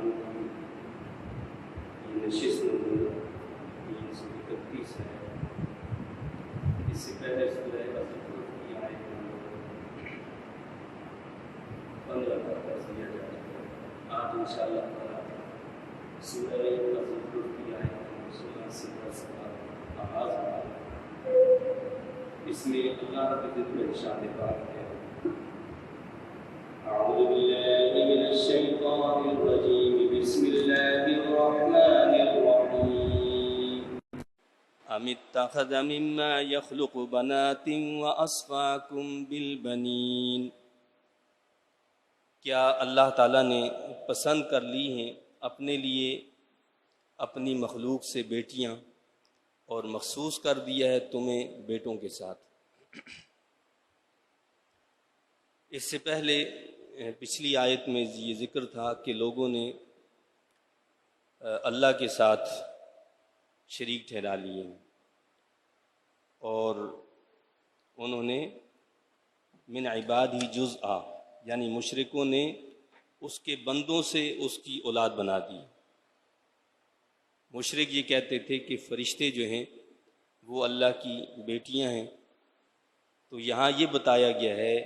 یہ نشست نمبر 331 ہے۔ اس سے پہلے سورہ الزخرف کی آیت نمبر 15 کا درس دیا جا چکا ہے۔ آج انشاءاللہ تعالی سورہ الزخرف کی آیت نمبر 16 سے درس کا آغاز ہوگا۔ اس میں اللہ رب العزت نے ارشاد پاک ہے: اعوذ باللہ من الشیطان الرجیم، بسم اللہ الرحمن الرحیم۔ ام اتخذ مما يخلق بنات واصفاكم بالبنین، کیا اللہ تعالیٰ نے پسند کر لی ہیں اپنے لیے اپنی مخلوق سے بیٹیاں اور مخصوص کر دیا ہے تمہیں بیٹوں کے ساتھ۔ اس سے پہلے پچھلی آیت میں یہ ذکر تھا کہ لوگوں نے اللہ کے ساتھ شریک ٹھہرا لیے اور انہوں نے من عبادہ جزءا، یعنی مشرکوں نے اس کے بندوں سے اس کی اولاد بنا دی۔ مشرک یہ کہتے تھے کہ فرشتے جو ہیں وہ اللہ کی بیٹیاں ہیں، تو یہاں یہ بتایا گیا ہے،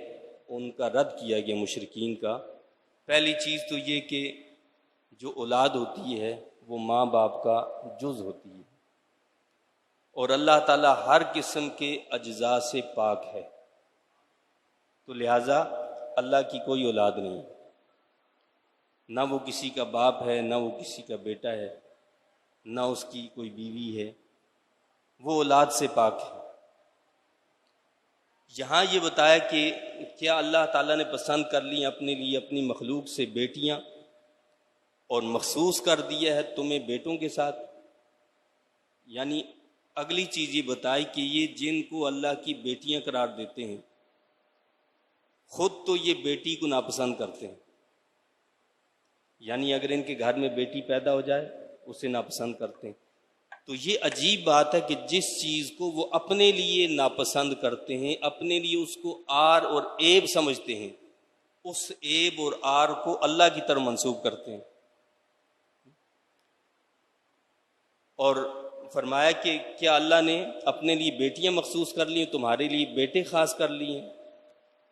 ان کا رد کیا گیا مشرکین کا۔ پہلی چیز تو یہ کہ جو اولاد ہوتی ہے وہ ماں باپ کا جز ہوتی ہے، اور اللہ تعالیٰ ہر قسم کے اجزاء سے پاک ہے، تو لہٰذا اللہ کی کوئی اولاد نہیں، نہ وہ کسی کا باپ ہے، نہ وہ کسی کا بیٹا ہے، نہ اس کی کوئی بیوی ہے، وہ اولاد سے پاک ہے۔ یہاں یہ بتایا کہ کیا اللہ تعالیٰ نے پسند کر لی اپنے لیے اپنی مخلوق سے بیٹیاں اور مخصوص کر دیا ہے تمہیں بیٹوں کے ساتھ، یعنی اگلی چیز یہ بتائی کہ یہ جن کو اللہ کی بیٹیاں قرار دیتے ہیں خود تو یہ بیٹی کو ناپسند کرتے ہیں، یعنی اگر ان کے گھر میں بیٹی پیدا ہو جائے اسے ناپسند کرتے ہیں۔ تو یہ عجیب بات ہے کہ جس چیز کو وہ اپنے لیے ناپسند کرتے ہیں، اپنے لیے اس کو عار اور عیب سمجھتے ہیں، اس عیب اور عار کو اللہ کی طرف منسوب کرتے ہیں۔ اور فرمایا کہ کیا اللہ نے اپنے لیے بیٹیاں مخصوص کر لی ہیں، تمہارے لیے بیٹے خاص کر لیے ہیں؟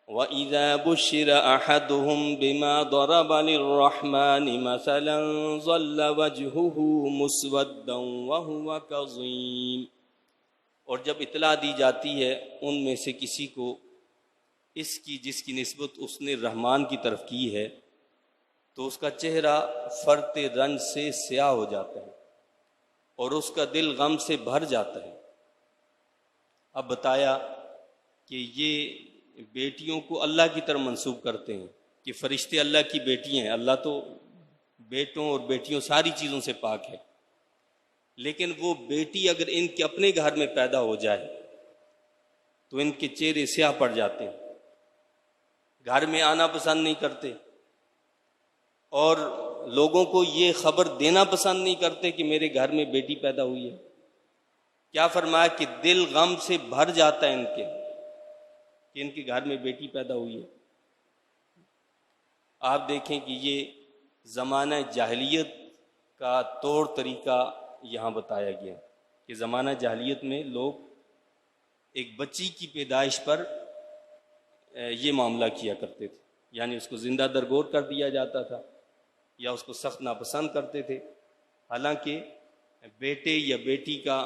وَإِذَا بُشِّرَ أَحَدُهُمْ بِمَا ضَرَبَ لِلرَّحْمَنِ مَثَلًا ظَلَّ وَجْهُهُ مُسْوَدًّا وَهُوَ كَظِيمٌ، اور جب اطلاع دی جاتی ہے ان میں سے کسی کو اس کی جس کی نسبت اس نے رحمان کی طرف کی ہے، تو اس کا چہرہ فرط رنج سے سیاہ ہو جاتا ہے اور اس کا دل غم سے بھر جاتا ہے۔ اب بتایا کہ یہ بیٹیوں کو اللہ کی طرف منسوب کرتے ہیں کہ فرشتے اللہ کی بیٹیاں ہیں، اللہ تو بیٹوں اور بیٹیوں ساری چیزوں سے پاک ہے، لیکن وہ بیٹی اگر ان کے اپنے گھر میں پیدا ہو جائے تو ان کے چہرے سیاہ پڑ جاتے ہیں، گھر میں آنا پسند نہیں کرتے اور لوگوں کو یہ خبر دینا پسند نہیں کرتے کہ میرے گھر میں بیٹی پیدا ہوئی ہے۔ کیا فرمایا کہ دل غم سے بھر جاتا ہے ان کے کہ ان کے گھر میں بیٹی پیدا ہوئی ہے۔ آپ دیکھیں کہ یہ زمانہ جاہلیت کا طور طریقہ یہاں بتایا گیا کہ زمانہ جاہلیت میں لوگ ایک بچی کی پیدائش پر یہ معاملہ کیا کرتے تھے، یعنی اس کو زندہ درگور کر دیا جاتا تھا یا اس کو سخت ناپسند کرتے تھے، حالانکہ بیٹے یا بیٹی کا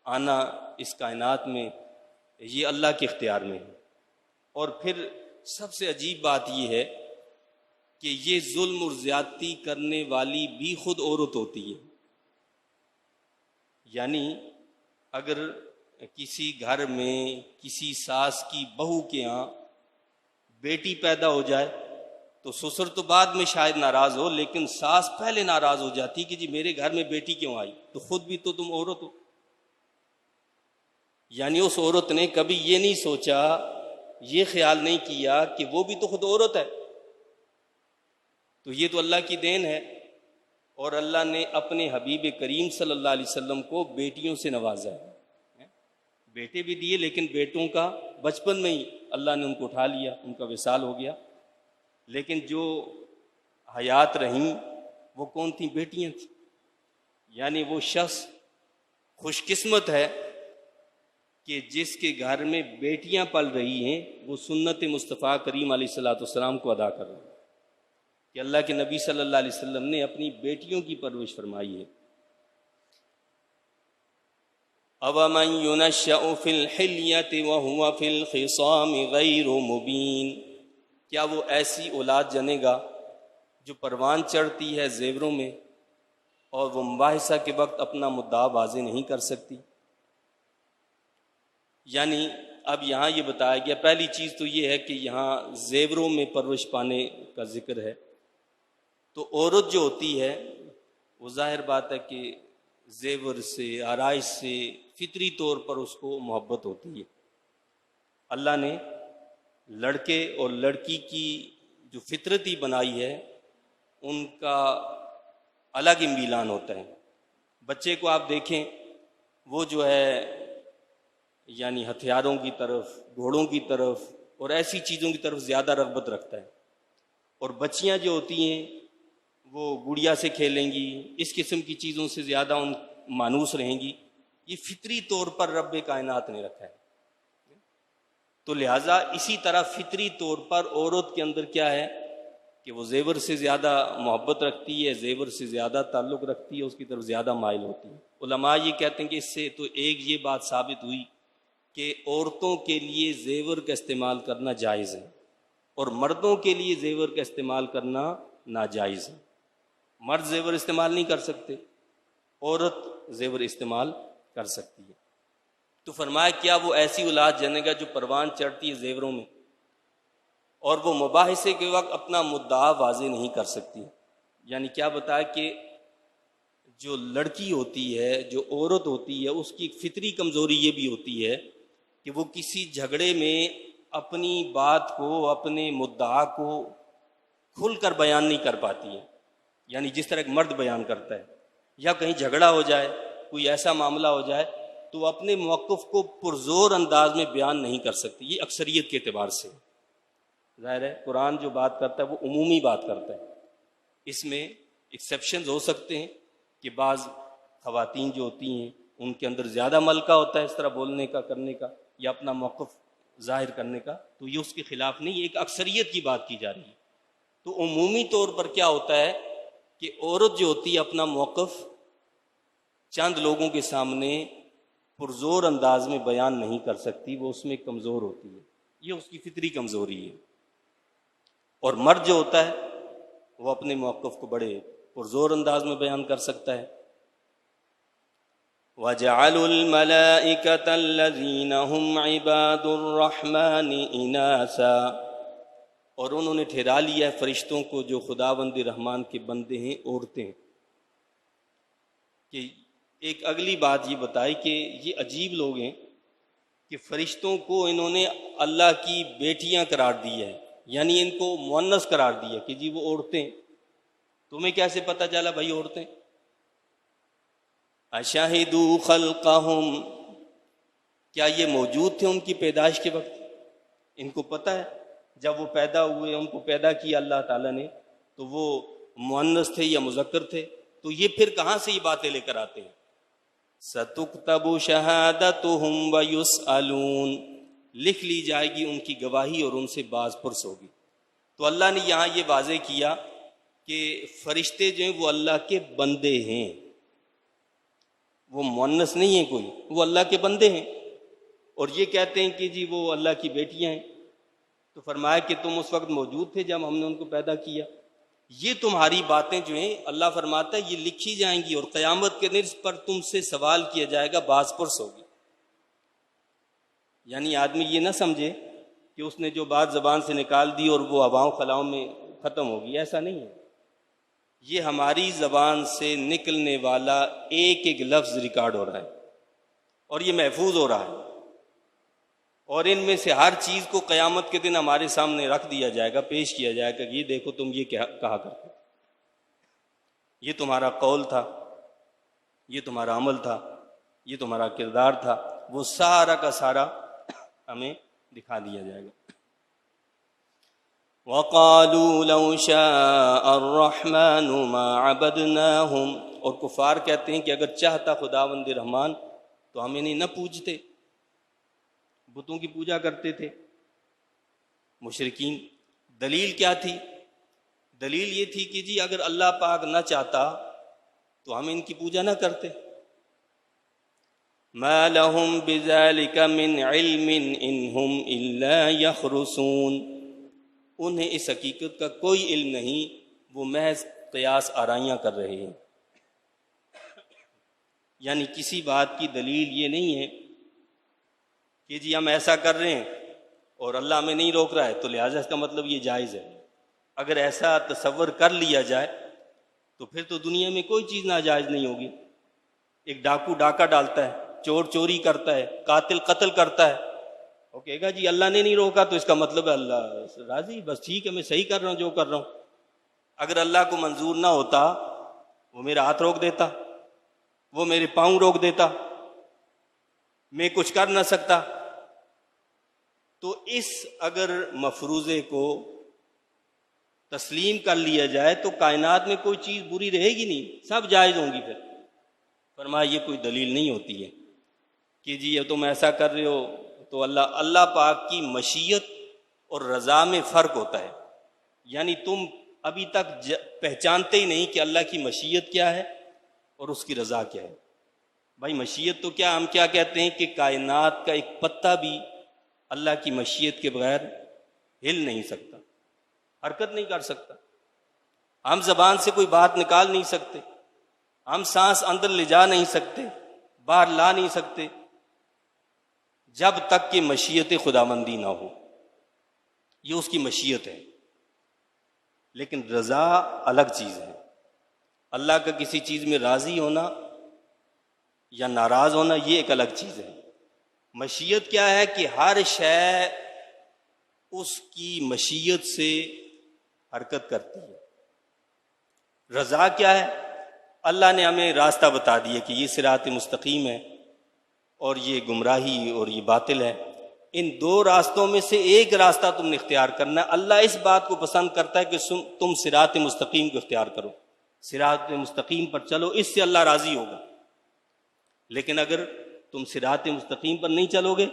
آنا اس کائنات میں یہ اللہ کے اختیار میں ہے۔ اور پھر سب سے عجیب بات یہ ہے کہ یہ ظلم اور زیادتی کرنے والی بھی خود عورت ہوتی ہے، یعنی اگر کسی گھر میں کسی ساس کی بہو کے ہاں بیٹی پیدا ہو جائے تو سسر تو بعد میں شاید ناراض ہو، لیکن ساس پہلے ناراض ہو جاتی کہ جی میرے گھر میں بیٹی کیوں آئی، تو خود بھی تو تم عورت ہو۔ یعنی اس عورت نے کبھی یہ نہیں سوچا، یہ خیال نہیں کیا کہ وہ بھی تو خود عورت ہے۔ تو یہ تو اللہ کی دین ہے، اور اللہ نے اپنے حبیب کریم صلی اللہ علیہ وسلم کو بیٹیوں سے نوازا ہے، بیٹے بھی دیے، لیکن بیٹوں کا بچپن میں ہی اللہ نے ان کو اٹھا لیا، ان کا وصال ہو گیا، لیکن جو حیات رہیں وہ کون تھیں؟ بیٹیاں تھیں۔ یعنی وہ شخص خوش قسمت ہے کہ جس کے گھر میں بیٹیاں پل رہی ہیں، وہ سنت مصطفیٰ کریم علیہ الصلوۃ والسلام کو ادا کر رہے ہیں کہ اللہ کے نبی صلی اللہ علیہ وسلم نے اپنی بیٹیوں کی پرورش فرمائی ہے۔ أَوَمَنْ يُنَشَّأُ فِي الْحِلْيَةِ وَهُوَ فِي الْخِصَامِ غَيْرُ مُبِينٍ، کیا وہ ایسی اولاد جنے گا جو پروان چڑھتی ہے زیوروں میں اور وہ مباحثہ کے وقت اپنا مدعا واضح نہیں کر سکتی؟ یعنی اب یہاں یہ بتایا گیا، پہلی چیز تو یہ ہے کہ یہاں زیوروں میں پرورش پانے کا ذکر ہے، تو عورت جو ہوتی ہے وہ ظاہر بات ہے کہ زیور سے، آرائش سے فطری طور پر اس کو محبت ہوتی ہے۔ اللہ نے لڑکے اور لڑکی کی جو فطرتی بنائی ہے ان کا الگ امبیلان ہوتا ہے۔ بچے کو آپ دیکھیں، وہ جو ہے یعنی ہتھیاروں کی طرف، گھوڑوں کی طرف اور ایسی چیزوں کی طرف زیادہ رغبت رکھتا ہے، اور بچیاں جو ہوتی ہیں وہ گڑیا سے کھیلیں گی، اس قسم کی چیزوں سے زیادہ ان مانوس رہیں گی۔ یہ فطری طور پر رب کائنات نے رکھا ہے۔ تو لہٰذا اسی طرح فطری طور پر عورت کے اندر کیا ہے کہ وہ زیور سے زیادہ محبت رکھتی ہے، زیور سے زیادہ تعلق رکھتی ہے، اس کی طرف زیادہ مائل ہوتی ہے۔ علماء یہ کہتے ہیں کہ اس سے تو ایک یہ بات ثابت ہوئی کہ عورتوں کے لیے زیور کا استعمال کرنا جائز ہے اور مردوں کے لیے زیور کا استعمال کرنا ناجائز ہے۔ مرد زیور استعمال نہیں کر سکتے، عورت زیور استعمال کر سکتی ہے۔ تو فرمایا کیا وہ ایسی اولاد جنے گا جو پروان چڑھتی ہے زیوروں میں اور وہ مباحثے کے وقت اپنا مدعا واضح نہیں کر سکتی؟ یعنی کیا بتایا کہ جو لڑکی ہوتی ہے، جو عورت ہوتی ہے، اس کی ایک فطری کمزوری یہ بھی ہوتی ہے کہ وہ کسی جھگڑے میں اپنی بات کو، اپنے مدعا کو کھل کر بیان نہیں کر پاتی ہے، یعنی جس طرح ایک مرد بیان کرتا ہے، یا کہیں جھگڑا ہو جائے، کوئی ایسا معاملہ ہو جائے تو اپنے موقف کو پرزور انداز میں بیان نہیں کر سکتی۔ یہ اکثریت کے اعتبار سے ظاہر ہے، قرآن جو بات کرتا ہے وہ عمومی بات کرتا ہے، اس میں ایکسیپشنز ہو سکتے ہیں کہ بعض خواتین جو ہوتی ہیں ان کے اندر زیادہ ملکہ ہوتا ہے اس طرح بولنے کا، کرنے کا، یا اپنا موقف ظاہر کرنے کا، تو یہ اس کے خلاف نہیں، ایک اکثریت کی بات کی جا رہی ہے۔ تو عمومی طور پر کیا ہوتا ہے کہ عورت جو ہوتی ہے اپنا موقف چند لوگوں کے سامنے پرزور انداز میں بیان نہیں کر سکتی، وہ اس میں کمزور ہوتی ہے، یہ اس کی فطری کمزوری ہے۔ اور مرد جو ہوتا ہے وہ اپنے موقف کو بڑے پرزور انداز میں بیان کر سکتا ہے۔ وَجَعَلُوا الْمَلَائِكَةَ الَّذِينَ هُمْ عِبَادُ الرَّحْمَنِ إِنَاثًا، اور انہوں نے ٹھہرا لیا ہے فرشتوں کو جو خداوند رحمان کے بندے ہیں، عورتیں۔ کہ ایک اگلی بات یہ بتائی کہ یہ عجیب لوگ ہیں کہ فرشتوں کو انہوں نے اللہ کی بیٹیاں قرار دی ہے، یعنی ان کو مؤنث قرار دیا کہ جی وہ عورتیں۔ تمہیں کیسے پتہ چلا بھائی عورتیں؟ اشہدوا خلقہم، کیا یہ موجود تھے ان کی پیدائش کے وقت؟ ان کو پتہ ہے جب وہ پیدا ہوئے، ان کو پیدا کیا اللہ تعالیٰ نے، تو وہ مؤنث تھے یا مذکر تھے؟ تو یہ پھر کہاں سے یہ باتیں لے کر آتے ہیں؟ ستکتب شہادتہم ویسألون، لکھ لی جائے گی ان کی گواہی اور ان سے باز پرس ہوگی۔ تو اللہ نے یہاں یہ واضح کیا کہ فرشتے جو ہیں وہ اللہ کے بندے ہیں، وہ مؤنث نہیں ہیں کوئی، وہ اللہ کے بندے ہیں۔ اور یہ کہتے ہیں کہ جی وہ اللہ کی بیٹیاں ہیں، تو فرمایا کہ تم اس وقت موجود تھے جب ہم نے ان کو پیدا کیا۔ یہ تمہاری باتیں جو ہیں اللہ فرماتا ہے یہ لکھی جائیں گی اور قیامت کے دن اس پر تم سے سوال کیا جائے گا، باز پرس ہوگی۔ یعنی آدمی یہ نہ سمجھے کہ اس نے جو بات زبان سے نکال دی اور وہ ہواؤں خلاؤں میں ختم ہوگی، ایسا نہیں ہے۔ یہ ہماری زبان سے نکلنے والا ایک ایک لفظ ریکارڈ ہو رہا ہے اور یہ محفوظ ہو رہا ہے، اور ان میں سے ہر چیز کو قیامت کے دن ہمارے سامنے رکھ دیا جائے گا، پیش کیا جائے گا کہ یہ دیکھو تم یہ کہا کرتے، یہ تمہارا قول تھا، یہ تمہارا عمل تھا، یہ تمہارا کردار تھا، وہ سارا کا سارا ہمیں دکھا دیا جائے گا۔ وقالوا لو شاء الرحمن ما عبدناهم، اور کفار کہتے ہیں کہ اگر چاہتا خداوند رحمان تو ہم انہیں نہ پوجتے، بتوں کی پوجا کرتے تھے مشرکین۔ دلیل کیا تھی؟ دلیل یہ تھی کہ جی اگر اللہ پاک نہ چاہتا تو ہم ان کی پوجا نہ کرتے۔ ما لهم بذلك من علم ان هم الا يخرصون، انہیں اس حقیقت کا کوئی علم نہیں، وہ محض قیاس آرائیاں کر رہے ہیں۔ یعنی کسی بات کی دلیل یہ نہیں ہے کہ جی ہم ایسا کر رہے ہیں اور اللہ ہمیں نہیں روک رہا ہے تو لہٰذا اس کا مطلب یہ جائز ہے۔ اگر ایسا تصور کر لیا جائے تو پھر تو دنیا میں کوئی چیز ناجائز نہیں ہوگی۔ ایک ڈاکو ڈاکہ ڈالتا ہے، چور چوری کرتا ہے، قاتل قتل کرتا ہے، وہ کہے گا جی اللہ نے نہیں روکا تو اس کا مطلب ہے اللہ راضی، بس ٹھیک ہے میں صحیح کر رہا ہوں جو کر رہا ہوں۔ اگر اللہ کو منظور نہ ہوتا وہ میرا ہاتھ روک دیتا، وہ میرے پاؤں روک دیتا، میں کچھ کر نہ سکتا۔ تو اس اگر مفروضے کو تسلیم کر لیا جائے تو کائنات میں کوئی چیز بری رہے گی نہیں، سب جائز ہوں گی۔ پھر فرمایا یہ کوئی دلیل نہیں ہوتی ہے کہ جی یہ تم ایسا کر رہے ہو تو اللہ پاک کی مشیت اور رضا میں فرق ہوتا ہے۔ یعنی تم ابھی تک پہچانتے ہی نہیں کہ اللہ کی مشیت کیا ہے اور اس کی رضا کیا ہے۔ بھائی مشیت تو کیا، ہم کیا کہتے ہیں کہ کائنات کا ایک پتا بھی اللہ کی مشیت کے بغیر ہل نہیں سکتا، حرکت نہیں کر سکتا۔ ہم زبان سے کوئی بات نکال نہیں سکتے، ہم سانس اندر لے جا نہیں سکتے، باہر لا نہیں سکتے جب تک کہ مشیت خداوندی نہ ہو۔ یہ اس کی مشیت ہے۔ لیکن رضا الگ چیز ہے۔ اللہ کا کسی چیز میں راضی ہونا یا ناراض ہونا یہ ایک الگ چیز ہے۔ مشیت کیا ہے کہ ہر شے اس کی مشیت سے حرکت کرتی ہے۔ رضا کیا ہے؟ اللہ نے ہمیں راستہ بتا دیا کہ یہ صراط مستقیم ہے اور یہ گمراہی اور یہ باطل ہے۔ ان دو راستوں میں سے ایک راستہ تم نے اختیار کرنا ہے۔ اللہ اس بات کو پسند کرتا ہے کہ تم صراط مستقیم کو اختیار کرو، صراط مستقیم پر چلو، اس سے اللہ راضی ہوگا۔ لیکن اگر تم صراط مستقیم پر نہیں چلو گے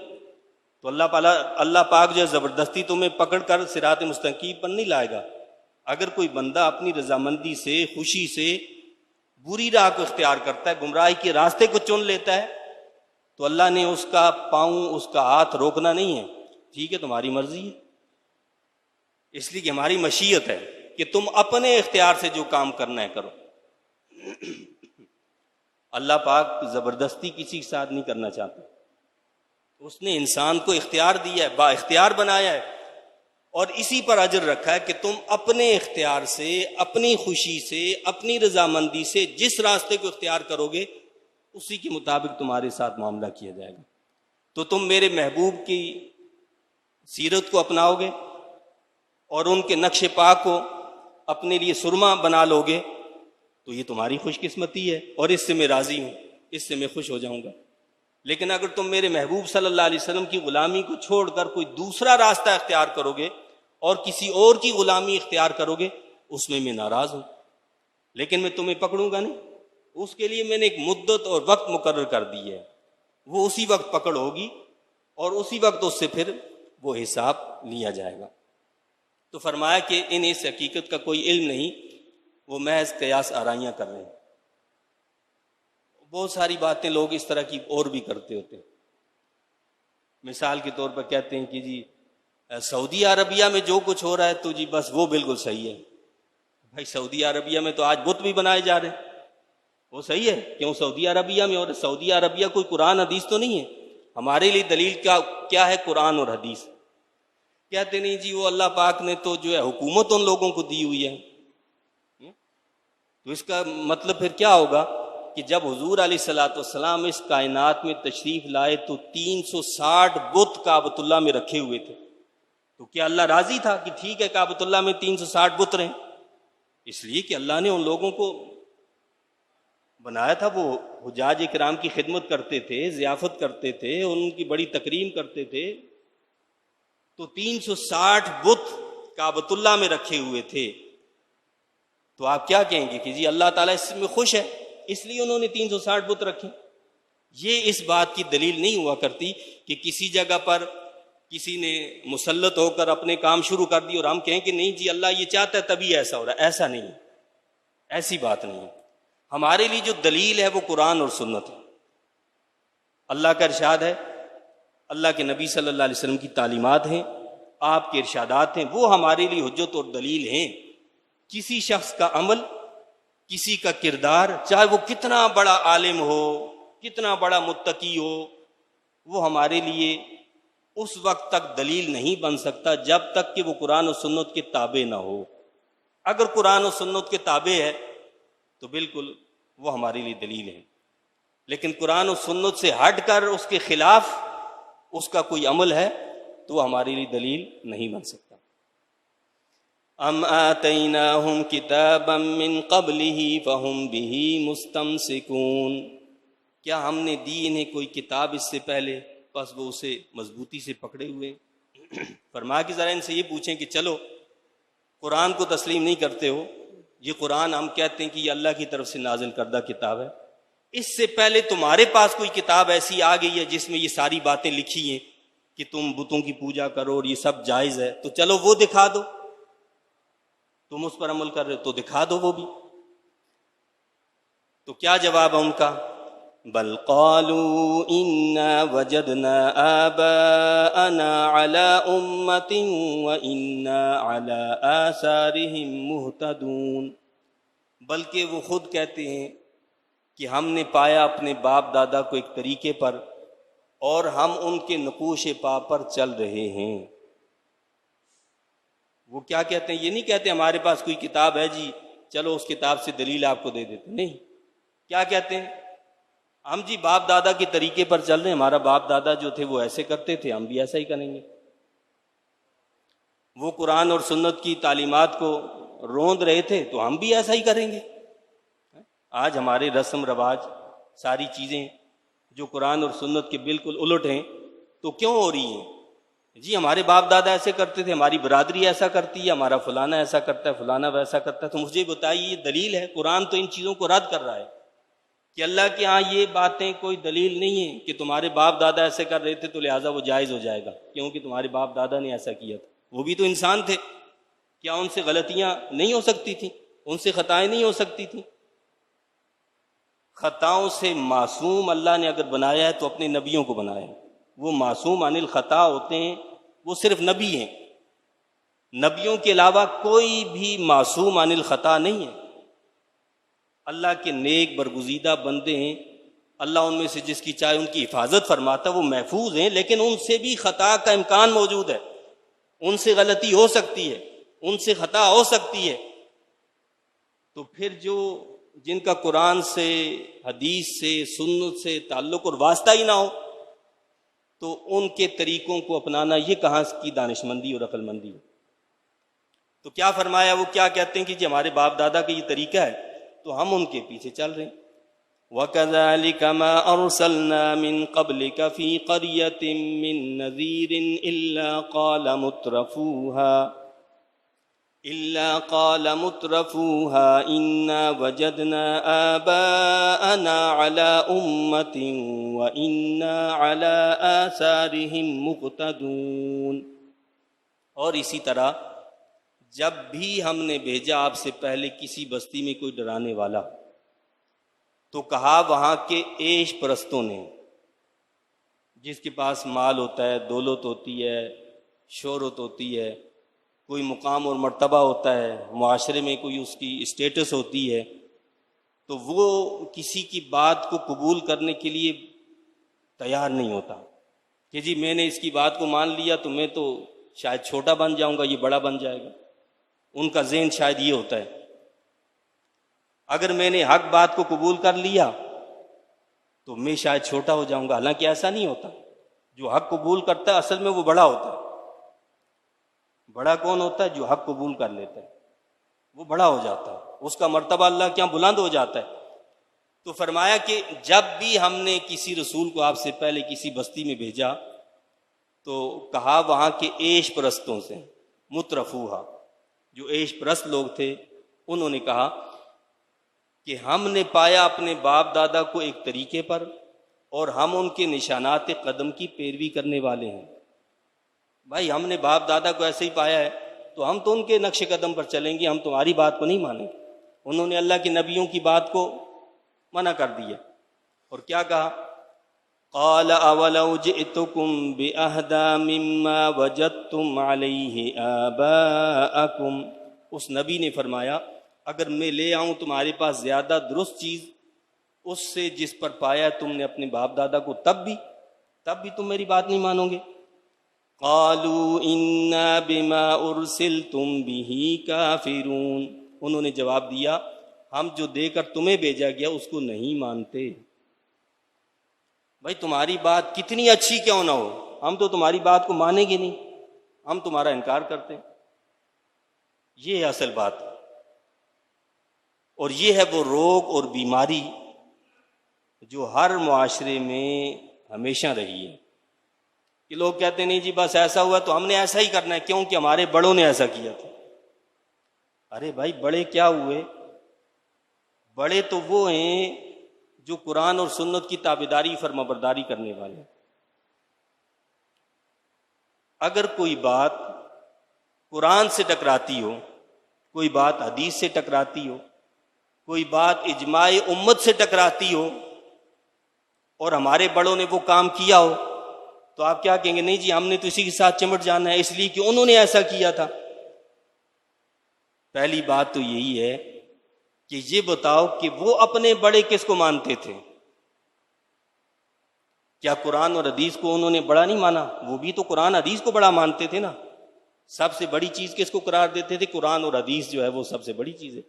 تو اللہ پاک جو ہے زبردستی تمہیں پکڑ کر صراط مستقیم پر نہیں لائے گا۔ اگر کوئی بندہ اپنی رضامندی سے، خوشی سے بری راہ کو اختیار کرتا ہے، گمراہی کے راستے کو چن لیتا ہے، تو اللہ نے اس کا پاؤں، اس کا ہاتھ روکنا نہیں ہے۔ ٹھیک ہے تمہاری مرضی ہے، اس لیے کہ ہماری مشیت ہے کہ تم اپنے اختیار سے جو کام کرنا ہے کرو۔ اللہ پاک زبردستی کسی کے ساتھ نہیں کرنا چاہتا، اس نے انسان کو اختیار دیا ہے، با اختیار بنایا ہے، اور اسی پر اجر رکھا ہے کہ تم اپنے اختیار سے، اپنی خوشی سے، اپنی رضامندی سے جس راستے کو اختیار کرو گے اسی کے مطابق تمہارے ساتھ معاملہ کیا جائے گا۔ تو تم میرے محبوب کی سیرت کو اپناؤ گے اور ان کے نقش پا کو اپنے لیے سرما بنا لو گے تو یہ تمہاری خوش قسمتی ہے، اور اس سے میں راضی ہوں، اس سے میں خوش ہو جاؤں گا۔ لیکن اگر تم میرے محبوب صلی اللہ علیہ وسلم کی غلامی کو چھوڑ کر کوئی دوسرا راستہ اختیار کرو گے اور کسی اور کی غلامی اختیار کرو گے، اس میں ناراض ہوں، لیکن میں تمہیں پکڑوں گا نہیں۔ اس کے لیے میں نے ایک مدت اور وقت مقرر کر دی ہے، وہ اسی وقت پکڑ ہوگی اور اسی وقت اس سے پھر وہ حساب لیا جائے گا۔ تو فرمایا کہ انہیں اس حقیقت کا کوئی علم نہیں، وہ محض قیاس آرائیاں کر رہے ہیں۔ بہت ساری باتیں لوگ اس طرح کی اور بھی کرتے ہوتے ہیں۔ مثال کے طور پر کہتے ہیں کہ جی سعودی عربیہ میں جو کچھ ہو رہا ہے تو جی بس وہ بالکل صحیح ہے۔ بھائی سعودی عربیہ میں تو آج بت بھی بنائے جا رہے ہیں، وہ صحیح ہے کیوں سعودی عربیہ میں؟ اور سعودی عربیہ کوئی قرآن حدیث تو نہیں ہے، ہمارے لیے دلیل کیا ہے؟ قرآن اور حدیث۔ کہتے نہیں جی وہ اللہ پاک نے تو جو ہے حکومت ان لوگوں کو دی ہوئی ہے، تو اس کا مطلب پھر کیا ہوگا کہ جب حضور علیہ الصلوۃ والسلام اس کائنات میں تشریف لائے تو 360 بت کعبۃ اللہ میں رکھے ہوئے تھے، تو کیا اللہ راضی تھا کہ ٹھیک ہے کعبۃ اللہ میں 360 بت رہیں؟ اس لیے کہ اللہ نے ان لوگوں کو بنایا تھا، وہ حجاج کرام کی خدمت کرتے تھے، ضیافت کرتے تھے، ان کی بڑی تکریم کرتے تھے، تو 360 بت کعبۃ اللہ میں رکھے ہوئے تھے، تو آپ کیا کہیں گے کہ جی اللہ تعالیٰ اس میں خوش ہے اس لیے انہوں نے 360 بت رکھے؟ یہ اس بات کی دلیل نہیں ہوا کرتی کہ کسی جگہ پر کسی نے مسلط ہو کر اپنے کام شروع کر دی اور ہم کہیں کہ نہیں جی اللہ یہ چاہتا ہے تبھی ایسا ہو رہا ہے. ایسا نہیں ہے، ایسی بات نہیں ہے. ہمارے لیے جو دلیل ہے وہ قرآن اور سنت ہے. اللہ کا ارشاد ہے، اللہ کے نبی صلی اللہ علیہ وسلم کی تعلیمات ہیں، آپ کے ارشادات ہیں، وہ ہمارے لیے حجت اور دلیل ہیں. کسی شخص کا عمل، کسی کا کردار، چاہے وہ کتنا بڑا عالم ہو، کتنا بڑا متقی ہو، وہ ہمارے لیے اس وقت تک دلیل نہیں بن سکتا جب تک کہ وہ قرآن و سنت کے تابع نہ ہو. اگر قرآن و سنت کے تابع ہے تو بالکل وہ ہمارے لیے دلیل ہے، لیکن قرآن و سنت سے ہٹ کر اس کے خلاف اس کا کوئی عمل ہے تو وہ ہمارے لیے دلیل نہیں بن سکتا. ام آتیناہم کتابا من قبلہ فہم بہ مستمسکون، کیا ہم نے دی انہیں کوئی کتاب اس سے پہلے بس وہ اسے مضبوطی سے پکڑے ہوئے. فرمایا کہ ذرا ان سے یہ پوچھیں کہ چلو قرآن کو تسلیم نہیں کرتے ہو، یہ قرآن ہم کہتے ہیں کہ یہ اللہ کی طرف سے نازل کردہ کتاب ہے، اس سے پہلے تمہارے پاس کوئی کتاب ایسی آ گئی ہے جس میں یہ ساری باتیں لکھی ہیں کہ تم بتوں کی پوجا کرو اور یہ سب جائز ہے، تو چلو وہ دکھا دو. تم اس پر عمل کر رہے ہو تو دکھا دو وہ بھی. تو کیا جواب ہے ان کا؟ بل قالوا انا وجدنا آباءنا على امۃ وانا على آثارهم مہتدون، بلکہ وہ خود کہتے ہیں کہ ہم نے پایا اپنے باپ دادا کو ایک طریقے پر اور ہم ان کے نقوش پا پر چل رہے ہیں. وہ کیا کہتے ہیں؟ یہ نہیں کہتے ہمارے پاس کوئی کتاب ہے جی چلو اس کتاب سے دلیل آپ کو دے دیتے، نہیں. کیا کہتے ہیں؟ ہم جی باپ دادا کے طریقے پر چل رہے ہیں، ہمارا باپ دادا جو تھے وہ ایسے کرتے تھے، ہم بھی ایسا ہی کریں گے. وہ قرآن اور سنت کی تعلیمات کو روند رہے تھے تو ہم بھی ایسا ہی کریں گے. آج ہمارے رسم رواج ساری چیزیں جو قرآن اور سنت کے بالکل الٹ ہیں تو کیوں ہو رہی ہیں؟ جی ہمارے باپ دادا ایسے کرتے تھے، ہماری برادری ایسا کرتی ہے، ہمارا فلانا ایسا کرتا ہے، فلانا ویسا کرتا ہے. تو مجھے بتائیے یہ دلیل ہے؟ قرآن تو ان چیزوں کو رد کر رہا ہے کہ اللہ کے ہاں یہ باتیں کوئی دلیل نہیں ہیں کہ تمہارے باپ دادا ایسے کر رہے تھے تو لہٰذا وہ جائز ہو جائے گا کیونکہ تمہارے باپ دادا نے ایسا کیا تھا. وہ بھی تو انسان تھے، کیا ان سے غلطیاں نہیں ہو سکتی تھیں؟ ان سے خطائیں نہیں ہو سکتی تھیں؟ خطاؤں سے معصوم اللہ نے اگر بنایا ہے تو اپنے نبیوں کو بنایا ہے. وہ معصوم عن الخطا ہوتے ہیں، وہ صرف نبی ہیں. نبیوں کے علاوہ کوئی بھی معصوم عن الخطا نہیں ہے. اللہ کے نیک برگزیدہ بندے ہیں، اللہ ان میں سے جس کی چاہے ان کی حفاظت فرماتا، وہ محفوظ ہیں، لیکن ان سے بھی خطا کا امکان موجود ہے. ان سے غلطی ہو سکتی ہے، ان سے خطا ہو سکتی ہے. تو پھر جن کا قرآن سے، حدیث سے، سنت سے تعلق اور واسطہ ہی نہ ہو تو ان کے طریقوں کو اپنانا یہ کہاں کی دانش مندی اور عقل مندی ہے؟ تو کیا فرمایا؟ وہ کیا کہتے ہیں کہ جی ہمارے باپ دادا کا یہ طریقہ ہے تو ہم ان کے پیچھے چل رہے ہیں. وَكَذَلِكَ مَا أَرْسَلْنَا مِن قَبْلِكَ فِي قَرْيَةٍ مِّن نَّذِيرٍ إِلَّا قَالَ مُتْرَفُوهَا إِنَّا وَجَدْنَا آبَاءَنَا عَلَىٰ أُمَّةٍ وَإِنَّا عَلَىٰ آثَارِهِم مُقْتَدُونَ. اور اسی طرح جب بھی ہم نے بھیجا آپ سے پہلے کسی بستی میں کوئی ڈرانے والا تو کہا وہاں کے عیش پرستوں نے، جس کے پاس مال ہوتا ہے، دولت ہوتی ہے، شہرت ہوتی ہے، کوئی مقام اور مرتبہ ہوتا ہے، معاشرے میں کوئی اس کی اسٹیٹس ہوتی ہے، تو وہ کسی کی بات کو قبول کرنے کے لیے تیار نہیں ہوتا کہ جی میں نے اس کی بات کو مان لیا تو میں تو شاید چھوٹا بن جاؤں گا، یہ بڑا بن جائے گا. ان کا ذہن شاید یہ ہوتا ہے اگر میں نے حق بات کو قبول کر لیا تو میں شاید چھوٹا ہو جاؤں گا. حالانکہ ایسا نہیں ہوتا. جو حق قبول کرتا ہے اصل میں وہ بڑا ہوتا ہے. بڑا کون ہوتا ہے؟ جو حق قبول کر لیتا ہے وہ بڑا ہو جاتا ہے، اس کا مرتبہ اللہ کے یہاں بلند ہو جاتا ہے. تو فرمایا کہ جب بھی ہم نے کسی رسول کو آپ سے پہلے کسی بستی میں بھیجا تو کہا وہاں کے عیش پرستوں سے، مترفوہا، جو عیش پرست لوگ تھے، انہوں نے کہا کہ ہم نے پایا اپنے باپ دادا کو ایک طریقے پر اور ہم ان کے نشانات قدم کی پیروی کرنے والے ہیں۔ بھائی ہم نے باپ دادا کو ایسے ہی پایا ہے تو ہم تو ان کے نقش قدم پر چلیں گے، ہم تمہاری بات کو نہیں مانیں گے۔ انہوں نے اللہ کے نبیوں کی بات کو منع کر دیا، اور کیا کہا؟ قال اولو جئتکم باہدی مما وجدتم علیہ آباءکم، اس نبی نے فرمایا اگر میں لے آؤں تمہارے پاس زیادہ درست چیز اس سے جس پر پایا تم نے اپنے باپ دادا کو، تب بھی تم میری بات نہیں مانو گے؟ قالوا انا بما ارسلتم به کافرون، انہوں نے جواب دیا ہم جو دے کر تمہیں بھیجا گیا اس کو نہیں مانتے۔ بھائی تمہاری بات کتنی اچھی کیوں نہ ہو، ہم تو تمہاری بات کو مانیں گے نہیں، ہم تمہارا انکار کرتے ہیں۔ یہ ہے اصل بات، اور یہ ہے وہ روگ اور بیماری جو ہر معاشرے میں ہمیشہ رہی ہے، کہ لوگ کہتے ہیں نہیں جی بس ایسا ہوا تو ہم نے ایسا ہی کرنا ہے کیونکہ ہمارے بڑوں نے ایسا کیا تھا۔ ارے بھائی بڑے کیا ہوئے؟ بڑے تو وہ ہیں جو قرآن اور سنت کی تابعداری فرمانبرداری کرنے والے۔ اگر کوئی بات قرآن سے ٹکراتی ہو، کوئی بات حدیث سے ٹکراتی ہو، کوئی بات اجماع امت سے ٹکراتی ہو اور ہمارے بڑوں نے وہ کام کیا ہو، تو آپ کیا کہیں گے؟ نہیں جی ہم نے تو اسی کے ساتھ چمٹ جانا ہے اس لیے کہ انہوں نے ایسا کیا تھا۔ پہلی بات تو یہی ہے کہ یہ بتاؤ کہ وہ اپنے بڑے کس کو مانتے تھے؟ کیا قرآن اور حدیث کو انہوں نے بڑا نہیں مانا؟ وہ بھی تو قرآن حدیث کو بڑا مانتے تھے نا۔ سب سے بڑی چیز کس کو قرار دیتے تھے؟ قرآن اور حدیث جو ہے وہ سب سے بڑی چیز ہے،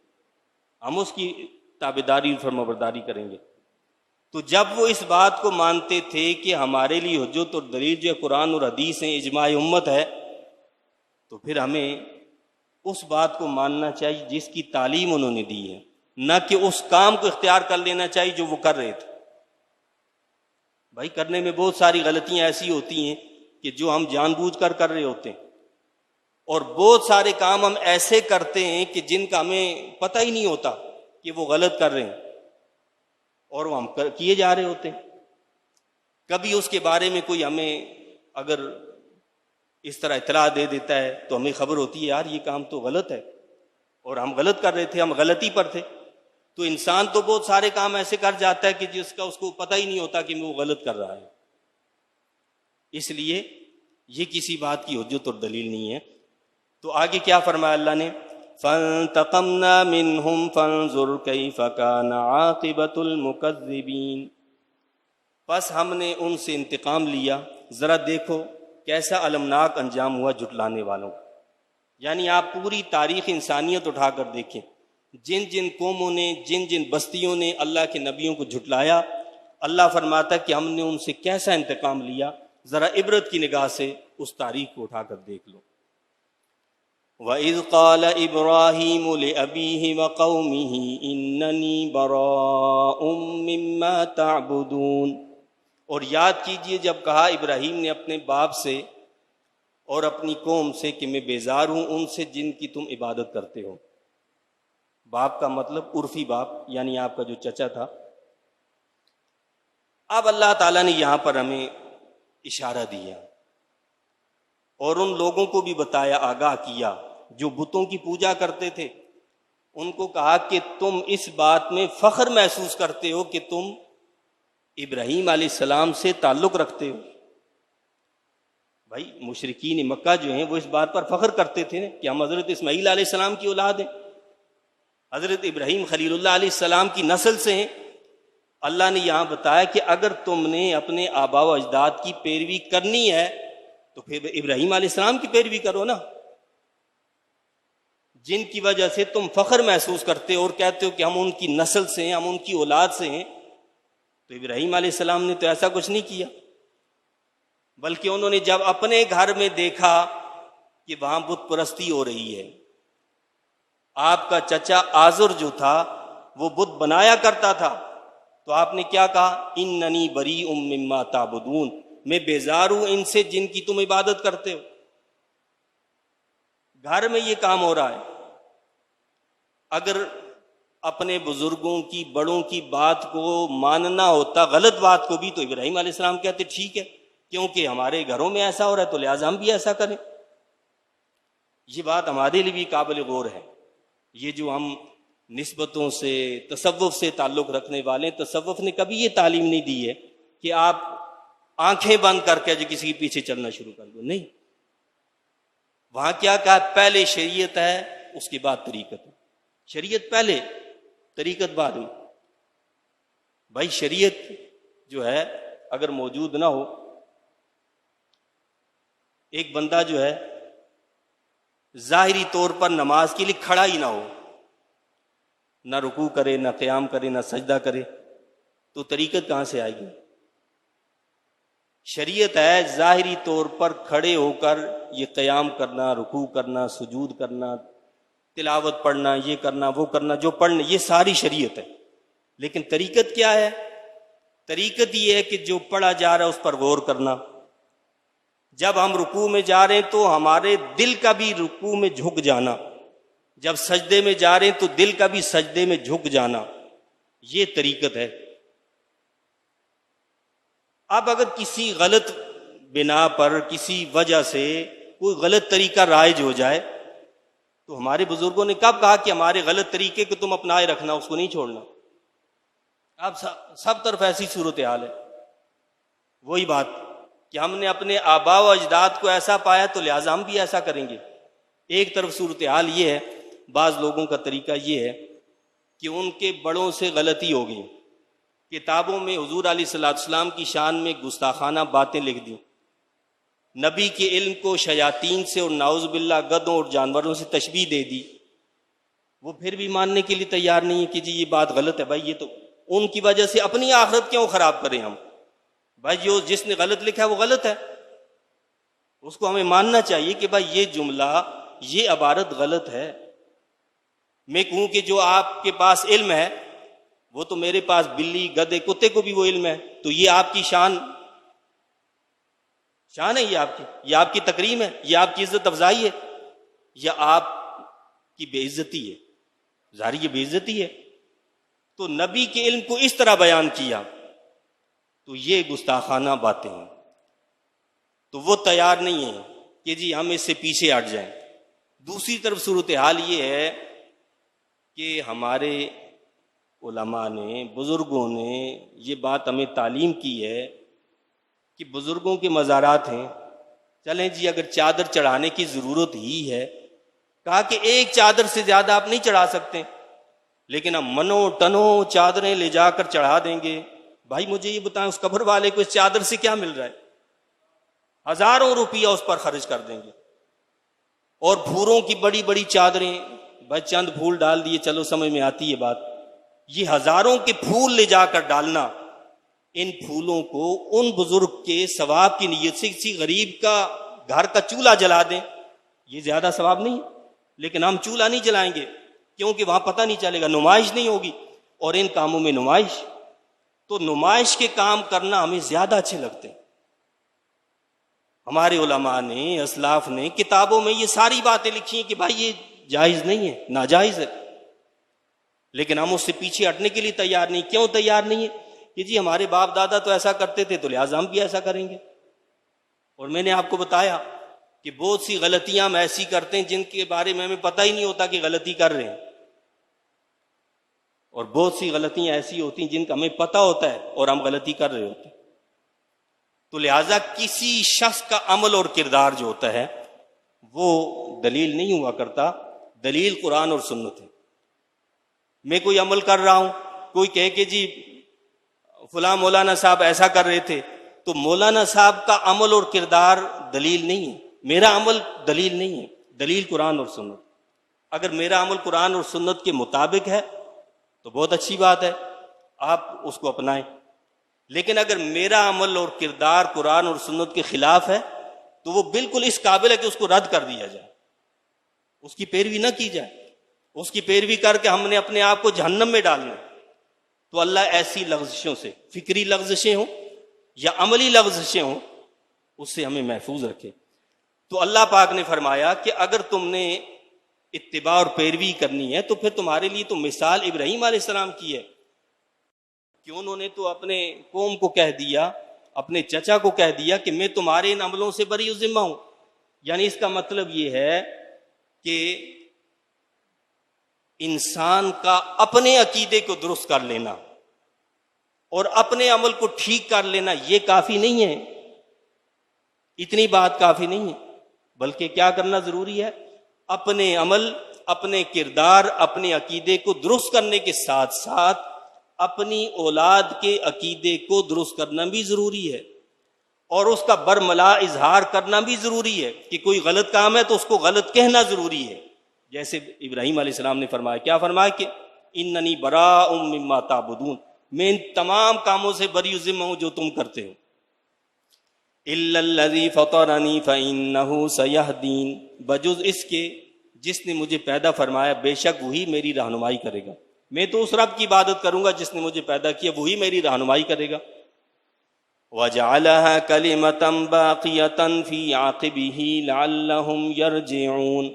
ہم اس کی تابعداری اور فرمانبرداری کریں گے۔ تو جب وہ اس بات کو مانتے تھے کہ ہمارے لیے حجت اور دلیل جو ہے قرآن اور حدیث ہیں، اجماع امت ہے، تو پھر ہمیں اس بات کو ماننا چاہیے جس کی تعلیم انہوں نے دی ہے، نہ کہ اس کام کو اختیار کر لینا چاہیے جو وہ کر رہے تھے۔ بھائی کرنے میں بہت ساری غلطیاں ایسی ہوتی ہیں کہ جو ہم جان بوجھ کر رہے ہوتے ہیں، اور بہت سارے کام ہم ایسے کرتے ہیں کہ جن کا ہمیں پتہ ہی نہیں ہوتا کہ وہ غلط کر رہے ہیں اور وہ ہم کیے جا رہے ہوتے ہیں۔ کبھی اس کے بارے میں کوئی ہمیں اگر اس طرح اطلاع دے دیتا ہے تو ہمیں خبر ہوتی ہے یار یہ کام تو غلط ہے، اور ہم غلط کر رہے تھے، ہم غلطی پر تھے۔ تو انسان تو بہت سارے کام ایسے کر جاتا ہے کہ جس کا اس کو پتہ ہی نہیں ہوتا کہ وہ غلط کر رہا ہے۔ اس لیے یہ کسی بات کی حجت اور دلیل نہیں ہے۔ تو آگے کیا فرمایا اللہ نے؟ فَانْتَقَمْنَا مِنْهُمْ فَانْظُرْ كَيْفَ كَانَ عَاقِبَةُ الْمُكَذِّبِينَ، پس ہم نے ان سے انتقام لیا، ذرا دیکھو کیسا المناک انجام ہوا جھٹلانے والوں کا۔ یعنی آپ پوری تاریخ انسانیت اٹھا کر دیکھیں، جن جن قوموں نے، جن جن بستیوں نے اللہ کے نبیوں کو جھٹلایا، اللہ فرماتا کہ ہم نے ان سے کیسا انتقام لیا، ذرا عبرت کی نگاہ سے اس تاریخ کو اٹھا کر دیکھ لو۔ وَإِذْ قَالَ إِبْرَاهِيمُ لِأَبِيهِ وَقَوْمِهِ إِنَّنِي بَرَاءٌ مِّمَّا تَعْبُدُونَ، اور یاد کیجئے جب کہا ابراہیم نے اپنے باپ سے اور اپنی قوم سے کہ میں بیزار ہوں ان سے جن کی تم عبادت کرتے ہو۔ باپ کا مطلب عرفی باپ، یعنی آپ کا جو چچا تھا۔ اب اللہ تعالیٰ نے یہاں پر ہمیں اشارہ دیا اور ان لوگوں کو بھی بتایا، آگاہ کیا جو بتوں کی پوجا کرتے تھے، ان کو کہا کہ تم اس بات میں فخر محسوس کرتے ہو کہ تم ابراہیم علیہ السلام سے تعلق رکھتے ہو۔ بھائی مشرکین مکہ جو ہیں وہ اس بات پر فخر کرتے تھے کہ ہم حضرت اسماعیل علیہ السلام کی اولاد ہیں، حضرت ابراہیم خلیل اللہ علیہ السلام کی نسل سے ہیں۔ اللہ نے یہاں بتایا کہ اگر تم نے اپنے آباء و اجداد کی پیروی کرنی ہے تو پھر ابراہیم علیہ السلام کی پیروی کرو نا، جن کی وجہ سے تم فخر محسوس کرتے ہو اور کہتے ہو کہ ہم ان کی نسل سے ہیں، ہم ان کی اولاد سے ہیں۔ تو ابراہیم علیہ السلام نے تو ایسا کچھ نہیں کیا، بلکہ انہوں نے جب اپنے گھر میں دیکھا کہ وہاں بت پرستی ہو رہی ہے، آپ کا چچا آزر جو تھا وہ بت بنایا کرتا تھا، تو آپ نے کیا کہا؟ اننی بریء مما تعبدون، میں بیزار ہوں ان سے جن کی تم عبادت کرتے ہو۔ گھر میں یہ کام ہو رہا ہے، اگر اپنے بزرگوں کی بڑوں کی بات کو ماننا ہوتا، غلط بات کو بھی، تو ابراہیم علیہ السلام کہتے ٹھیک ہے، کیونکہ ہمارے گھروں میں ایسا ہو رہا ہے تو لہٰذا ہم بھی ایسا کریں۔ یہ بات ہمارے لیے بھی قابل غور ہے۔ یہ جو ہم نسبتوں سے، تصوف سے تعلق رکھنے والے، تصوف نے کبھی یہ تعلیم نہیں دی ہے کہ آپ آنکھیں بند کر کے جو کسی کے پیچھے چلنا شروع کر دو، نہیں۔ وہاں کیا کہا؟ پہلے شریعت ہے، اس کے بعد طریقت ہے۔ شریعت پہلے، طریقت بعد میں۔ بھائی شریعت جو ہے اگر موجود نہ ہو، ایک بندہ جو ہے ظاہری طور پر نماز کے لیے کھڑا ہی نہ ہو، نہ رکوع کرے، نہ قیام کرے، نہ سجدہ کرے، تو طریقت کہاں سے آئے گی؟ شریعت ہے ظاہری طور پر کھڑے ہو کر یہ قیام کرنا، رکوع کرنا، سجود کرنا، تلاوت پڑھنا، یہ کرنا، وہ کرنا، جو پڑھنا، یہ ساری شریعت ہے۔ لیکن طریقت کیا ہے؟ طریقت یہ ہے کہ جو پڑھا جا رہا ہے اس پر غور کرنا۔ جب ہم رکوع میں جا رہے ہیں تو ہمارے دل کا بھی رکوع میں جھک جانا، جب سجدے میں جا رہے ہیں تو دل کا بھی سجدے میں جھک جانا، یہ طریقت ہے۔ اب اگر کسی غلط بنا پر، کسی وجہ سے کوئی غلط طریقہ رائج ہو جائے، تو ہمارے بزرگوں نے کب کہا کہ ہمارے غلط طریقے کو تم اپنائے رکھنا، اس کو نہیں چھوڑنا؟ اب سب طرف ایسی صورتحال ہے۔ وہی بات کہ ہم نے اپنے آباء و اجداد کو ایسا پایا تو لہٰذا ہم بھی ایسا کریں گے۔ ایک طرف صورتحال یہ ہے، بعض لوگوں کا طریقہ یہ ہے کہ ان کے بڑوں سے غلطی ہو گئی، کتابوں میں حضور علیہ الصلوۃ والسلام کی شان میں گستاخانہ باتیں لکھ دیں، نبی کے علم کو شیاطین سے اور نعوذ باللہ گدھوں اور جانوروں سے تشبیہ دے دی۔ وہ پھر بھی ماننے کے لیے تیار نہیں ہے کہ جی یہ بات غلط ہے۔ بھائی یہ تو ان کی وجہ سے اپنی آخرت کیوں خراب کریں ہم؟ بھائی جو جس نے غلط لکھا ہے وہ غلط ہے، اس کو ہمیں ماننا چاہیے کہ بھائی یہ جملہ، یہ عبارت غلط ہے۔ میں کہوں کہ جو آپ کے پاس علم ہے وہ تو میرے پاس بلی، گدھے، کتے کو بھی وہ علم ہے، تو یہ آپ کی شان ہے، یہ آپ کی تکریم ہے، یہ آپ کی عزت افزائی ہے، یا آپ کی بے عزتی ہے؟ ظاہر یہ بے عزتی ہے۔ تو نبی کے علم کو اس طرح بیان کیا تو یہ گستاخانہ باتیں ہیں۔ تو وہ تیار نہیں ہیں کہ جی ہم اس سے پیچھے ہٹ جائیں۔ دوسری طرف صورتحال یہ ہے کہ ہمارے علماء نے، بزرگوں نے یہ بات ہمیں تعلیم کی ہے کہ بزرگوں کے مزارات ہیں، چلیں جی اگر چادر چڑھانے کی ضرورت ہی ہے، کہا کہ ایک چادر سے زیادہ آپ نہیں چڑھا سکتے، لیکن ہم منو ٹنوں چادریں لے جا کر چڑھا دیں گے۔ بھائی مجھے یہ بتائیں اس قبر والے کو اس چادر سے کیا مل رہا ہے؟ ہزاروں روپیہ اس پر خرچ کر دیں گے۔ اور پھولوں کی بڑی بڑی چادریں، بھائی چند پھول ڈال دیے، چلو سمجھ میں آتی ہے بات۔ یہ ہزاروں کے پھول لے جا کر ڈالنا، ان پھولوں کو ان بزرگ کے ثواب کی نیت سے کسی غریب کا گھر کا چولہا جلا دیں، یہ زیادہ ثواب نہیں؟ لیکن ہم چولہا نہیں جلائیں گے کیونکہ وہاں پتہ نہیں چلے گا، نمائش نہیں ہوگی، اور ان کاموں میں نمائش، تو نمائش کے کام کرنا ہمیں زیادہ اچھے لگتے ہیں۔ ہمارے علماء نے، اسلاف نے کتابوں میں یہ ساری باتیں لکھی ہیں کہ بھائی یہ جائز نہیں ہے، ناجائز ہے، لیکن ہم اس سے پیچھے ہٹنے کے لیے تیار نہیں۔ کیوں تیار نہیں ہے؟ کہ جی ہمارے باپ دادا تو ایسا کرتے تھے تو لہٰذا ہم بھی ایسا کریں گے۔ اور میں نے آپ کو بتایا کہ بہت سی غلطیاں ہم ایسی کرتے ہیں جن کے بارے میں ہمیں پتہ ہی نہیں ہوتا کہ غلطی کر رہے ہیں، اور بہت سی غلطیاں ایسی ہوتی ہیں جن کا ہمیں پتہ ہوتا ہے اور ہم غلطی کر رہے ہوتے ہیں۔ تو لہٰذا کسی شخص کا عمل اور کردار جو ہوتا ہے وہ دلیل نہیں ہوا کرتا، دلیل قرآن اور سنت ہے۔ میں کوئی عمل کر رہا ہوں، کوئی کہے کہ جی فلاں مولانا صاحب ایسا کر رہے تھے، تو مولانا صاحب کا عمل اور کردار دلیل نہیں ہے، میرا عمل دلیل نہیں ہے، دلیل قرآن اور سنت۔ اگر میرا عمل قرآن اور سنت کے مطابق ہے تو بہت اچھی بات ہے، آپ اس کو اپنائیں۔ لیکن اگر میرا عمل اور کردار قرآن اور سنت کے خلاف ہے تو وہ بالکل اس قابل ہے کہ اس کو رد کر دیا جائے، اس کی پیروی نہ کی جائے۔ اس کی پیروی کر کے ہم نے اپنے آپ کو جہنم میں ڈالنا۔ تو اللہ ایسی لغزشوں سے، فکری لغزشیں ہوں یا عملی لغزشیں ہوں، اس سے ہمیں محفوظ رکھے۔ تو اللہ پاک نے فرمایا کہ اگر تم نے اتباع اور پیروی کرنی ہے تو پھر تمہارے لیے تو مثال ابراہیم علیہ السلام کی ہے کہ انہوں نے تو اپنے قوم کو کہہ دیا، اپنے چچا کو کہہ دیا کہ میں تمہارے ان عملوں سے بری ذمہ ہوں. یعنی اس کا مطلب یہ ہے کہ انسان کا اپنے عقیدے کو درست کر لینا اور اپنے عمل کو ٹھیک کر لینا یہ کافی نہیں ہے، اتنی بات کافی نہیں ہے، بلکہ کیا کرنا ضروری ہے؟ اپنے عمل، اپنے کردار، اپنے عقیدے کو درست کرنے کے ساتھ ساتھ اپنی اولاد کے عقیدے کو درست کرنا بھی ضروری ہے، اور اس کا برملا اظہار کرنا بھی ضروری ہے کہ کوئی غلط کام ہے تو اس کو غلط کہنا ضروری ہے. جیسے ابراہیم علیہ السلام نے فرمایا، کیا فرمایا کہ اننی براء مما تعبدون، میں ان تمام کاموں سے بری ذمہ ہوں جو تم کرتے ہو. الا الذی فطرنی فانہ سیہدین، بجز اس کے جس نے مجھے پیدا فرمایا بے شک وہی میری رہنمائی کرے گا. میں تو اس رب کی عبادت کروں گا جس نے مجھے پیدا کیا، وہی میری رہنمائی کرے گا. وَجَعَلَهَا كَلِمَةً بَاقِيَةً فِي عَاقِبِهِ لَعَلَّهُمْ يَرْجِعُونَ،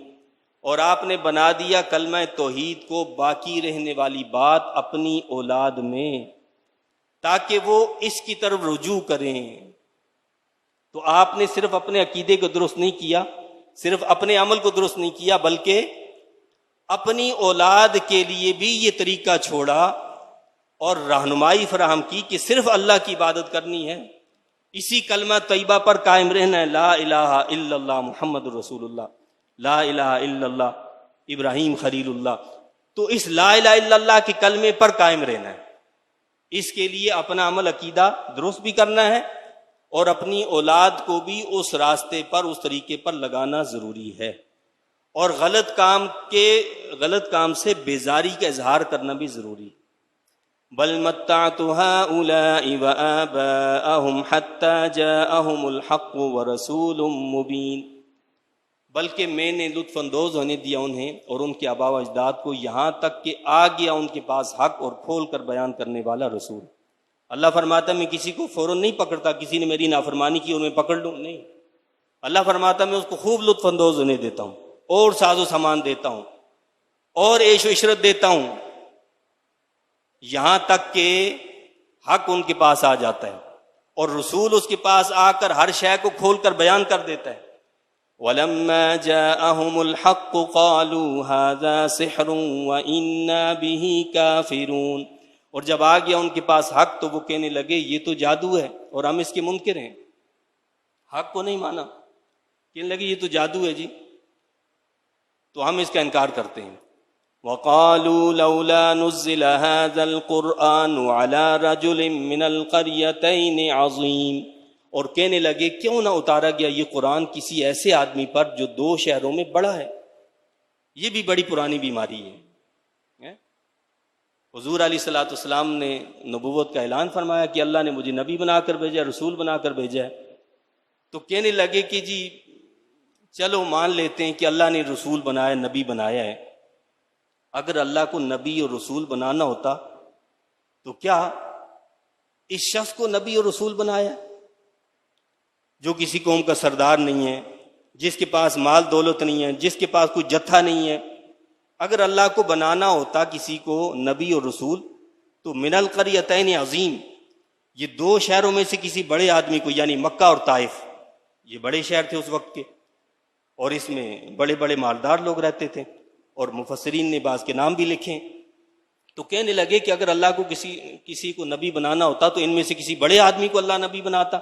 اور آپ نے بنا دیا کلمہ توحید کو باقی رہنے والی بات اپنی اولاد میں تاکہ وہ اس کی طرف رجوع کریں. تو آپ نے صرف اپنے عقیدے کو درست نہیں کیا، صرف اپنے عمل کو درست نہیں کیا، بلکہ اپنی اولاد کے لیے بھی یہ طریقہ چھوڑا اور رہنمائی فراہم کی کہ صرف اللہ کی عبادت کرنی ہے، اسی کلمہ طیبہ پر قائم رہنا ہے، لا الہ الا اللہ محمد رسول اللہ، لا الہ الا اللہ ابراہیم خلیل اللہ. تو اس لا الہ الا اللہ کے کلمے پر قائم رہنا ہے. اس کے لیے اپنا عمل عقیدہ درست بھی کرنا ہے اور اپنی اولاد کو بھی اس راستے پر، اس طریقے پر لگانا ضروری ہے، اور غلط کام سے بیزاری کا اظہار کرنا بھی ضروری ہے. بل متعت هؤلاء وآباءهم حتى جاءهم الحق ورسول مبین، بلکہ میں نے لطف اندوز ہونے دیا انہیں اور ان کے آباء و اجداد کو یہاں تک کہ آ گیا ان کے پاس حق اور کھول کر بیان کرنے والا رسول. اللہ فرماتا ہے میں کسی کو فوراً نہیں پکڑتا، کسی نے میری نافرمانی کی اور میں پکڑ لوں، نہیں. اللہ فرماتا ہے میں اس کو خوب لطف اندوز ہونے دیتا ہوں اور ساز و سامان دیتا ہوں اور عیش و عشرت دیتا ہوں یہاں تک کہ حق ان کے پاس آ جاتا ہے اور رسول اس کے پاس آ کر ہر شے کو کھول کر بیان کر دیتا ہے. وَلَمَّا جَاءَهُمُ الْحَقُّ قَالُوا هَذَا سِحْرٌ وَإِنَّا بِهِ كَافِرُونَ، اور جب آ گیا ان کے پاس حق تو وہ کہنے لگے یہ تو جادو ہے اور ہم اس کے منکر ہیں. حق کو نہیں مانا، کہنے لگے یہ تو جادو ہے جی، تو ہم اس کا انکار کرتے ہیں. وَقَالُوا لَوْلَا نُزِّلَ هَذَا الْقُرْآنُ عَلَى رَجُلٍ مِّنَ الْقَرْيَتَيْنِ عَظِيمٍ، اور کہنے لگے کیوں نہ اتارا گیا یہ قرآن کسی ایسے آدمی پر جو 2 شہروں میں بڑا ہے. یہ بھی بڑی پرانی بیماری ہے. حضور علیہ الصلوۃ والسلام نے نبوت کا اعلان فرمایا کہ اللہ نے مجھے نبی بنا کر بھیجا، رسول بنا کر بھیجا ہے. تو کہنے لگے کہ جی چلو مان لیتے ہیں کہ اللہ نے رسول بنایا، نبی بنایا ہے. اگر اللہ کو نبی اور رسول بنانا ہوتا تو کیا اس شخص کو نبی اور رسول بنایا جو کسی قوم کا سردار نہیں ہے، جس کے پاس مال دولت نہیں ہے، جس کے پاس کوئی جتھا نہیں ہے؟ اگر اللہ کو بنانا ہوتا کسی کو نبی اور رسول تو من القریتین عظیم، یہ 2 شہروں میں سے کسی بڑے آدمی کو، یعنی مکہ اور طائف، یہ بڑے شہر تھے اس وقت کے اور اس میں بڑے بڑے مالدار لوگ رہتے تھے، اور مفسرین نے بعض کے نام بھی لکھے. تو کہنے لگے کہ اگر اللہ کو کسی کو نبی بنانا ہوتا تو ان میں سے کسی بڑے آدمی کو اللہ نبی بناتا.